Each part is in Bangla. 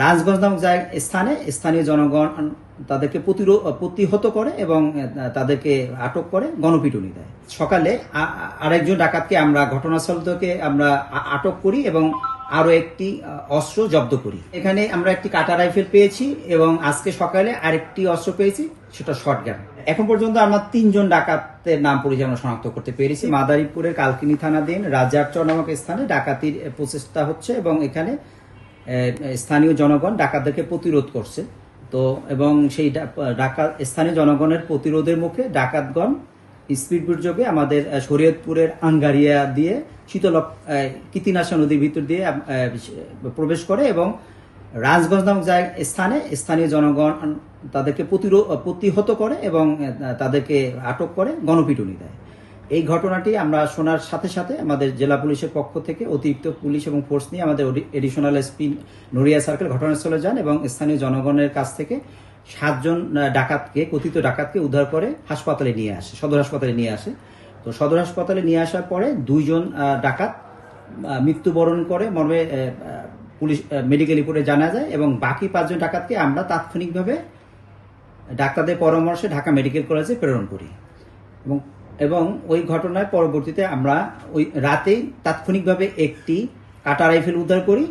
রাজগঞ্জ নামক স্থানে স্থানীয় জনগণ তাদেরকে প্রতিহত করে এবং তাদেরকে আটক করে গণপিটুনি দেয়। সকালে আরেকজন ডাকাতকে আমরা ঘটনাস্থল থেকে আমরা আটক করি এবং আরো একটি অস্ত্র জব্দ করি। এখানে আমরা একটি কাটা রাইফেল পেয়েছি এবং আজকে সকালে আরেকটি অস্ত্র পেয়েছি, সেটা শটগান। এখন পর্যন্ত আমরা 3 জন ডাকাতের নাম পরিচয় শনাক্ত করতে পেরেছি। মাদারীপুরের কালকিনি থানাধীন রাজারচর নামক স্থানে ডাকাতির প্রচেষ্টা হচ্ছে এবং এখানে স্থানীয় জনগণ ডাকাতদেরকে প্রতিরোধ করছে। তো এবং সেই স্থানীয় জনগণের প্রতিরোধের মুখে ডাকাতগণ স্পিডবোট যোগে আমাদের শরীয়তপুরের আঙ্গারিয়া দিয়ে কীতিনাশা নদীর ভিতর দিয়ে প্রবেশ করে এবং রাজগঞ্জ নামক স্থানে স্থানীয় জনগণ তাদেরকে প্রতিহত করে এবং তাদেরকে আটক করে গণপিটুনি দেয়। এই ঘটনাটি আমরা শোনার সাথে সাথে আমাদের জেলা পুলিশের পক্ষ থেকে অতিরিক্ত পুলিশ এবং ফোর্স নিয়ে আমাদের এডিশনাল এসপি নড়িয়া সার্কেল ঘটনাস্থলে যান এবং স্থানীয় জনগণের কাছ থেকে 7 জন কথিত ডাকাতকে উদ্ধার করে হাসপাতালে নিয়ে আসে, সদর হাসপাতালে নিয়ে আসে। তো সদর হাসপাতালে নিয়ে আসার পরে 2 জন ডাকাত মৃত্যুবরণ করে মর্মে পুলিশ মেডিকেল রিপোর্টে জানা যায় এবং বাকি 5 জন ডাকাতকে আমরা তাৎক্ষণিকভাবে ডাক্তারদের পরামর্শে ঢাকা মেডিকেল কলেজে প্রেরণ করি এবং ওই ঘটনায় পরবর্তীতে আমরা ওই রাতেই তাৎক্ষণিকভাবে একটি কাটা রাইফেল উদ্ধার করি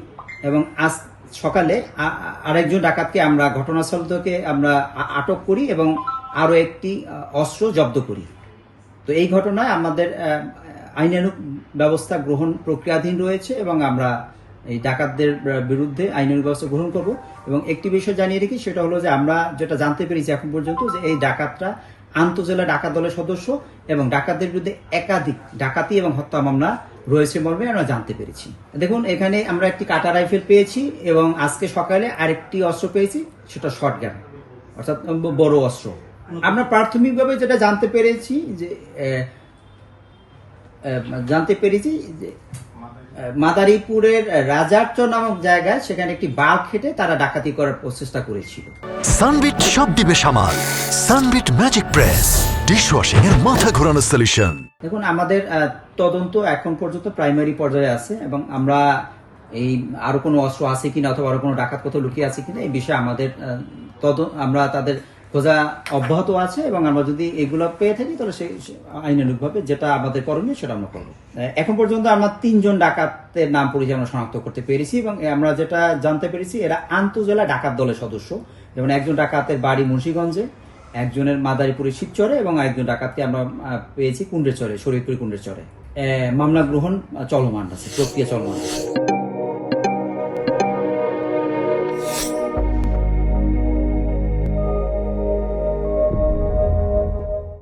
এবং আজ সকালে আরেকজন ডাকাতকে আমরা ঘটনাস্থল থেকে আমরা আটক করি এবং আরো একটি অস্ত্র জব্দ করি। তো এই ঘটনায় আমাদের আইনানুগ ব্যবস্থা গ্রহণ প্রক্রিয়াধীন রয়েছে এবং আমরা এই ডাকাতদের বিরুদ্ধে আইনানুগ ব্যবস্থা গ্রহণ করব। এবং একটি বিষয় জানিয়ে রেখি, সেটা হলো যে আমরা যেটা জানতে পেরেছি এখন পর্যন্ত যে এই ডাকাতরা আন্তজেলা ডাকাত দলের সদস্য এবং ডাকাতদের বিরুদ্ধে একাধিক ডাকাতি এবং হত্যা মামলা রয়েছে মর্মে আমরা জানতে পেরেছি। দেখুন, এখানে আমরা একটি কাটা রাইফেল পেয়েছি এবং আজকে সকালে আরেকটি অস্ত্র পেয়েছি, সেটা শটগান অর্থাৎ বড় অস্ত্র। আমরা প্রাথমিকভাবে যেটা জানতে পেরেছি যে মাদারীপুরের রাজারচর নামক জায়গায় সেখানে একটি বাঘ খেটে তারা ডাকাতি করার প্রচেষ্টা করেছিল। সানবিট সব দিবে সামাল। সানবিট ম্যাজিক প্রেস ডিশওয়াশিং এর মাথা ঘোরানো সলিউশন। দেখুন, আমাদের তদন্ত এখন পর্যন্ত প্রাইমারি পর্যায়ে আছে এবং আমরা এই আরো কোনো অস্ত্র আছে কিনা অথবা আরো কোনো ডাকাত কোথাও লুকিয়ে আছে কিনা এই বিষয়ে আমাদের আমরা তাদের খোঁজা অব্যাহত আছে এবং আমরা যদি এগুলো পেয়ে থাকি তাহলে সেই আইনানুগভাবে যেটা আমাদের করণীয় সেটা আমরা করবো। এখন পর্যন্ত আমরা 3 জন ডাকাতের নাম পরিচয় শনাক্ত করতে পেরেছি এবং আমরা যেটা জানতে পেরেছি এরা আন্তজেলা ডাকাত দলের সদস্য। যেমন একজন ডাকাতের বাড়ি মুন্সিগঞ্জে, একজনের মাদারীপুরের শিবচরে এবং একজন ডাকাতকে আমরা পেয়েছি কুন্ডেরচরে, শরীয়তপুর কুন্ডেরচরে। মামলা গ্রহণ চলমান আছে, প্রক্রিয়া চলমান আছে।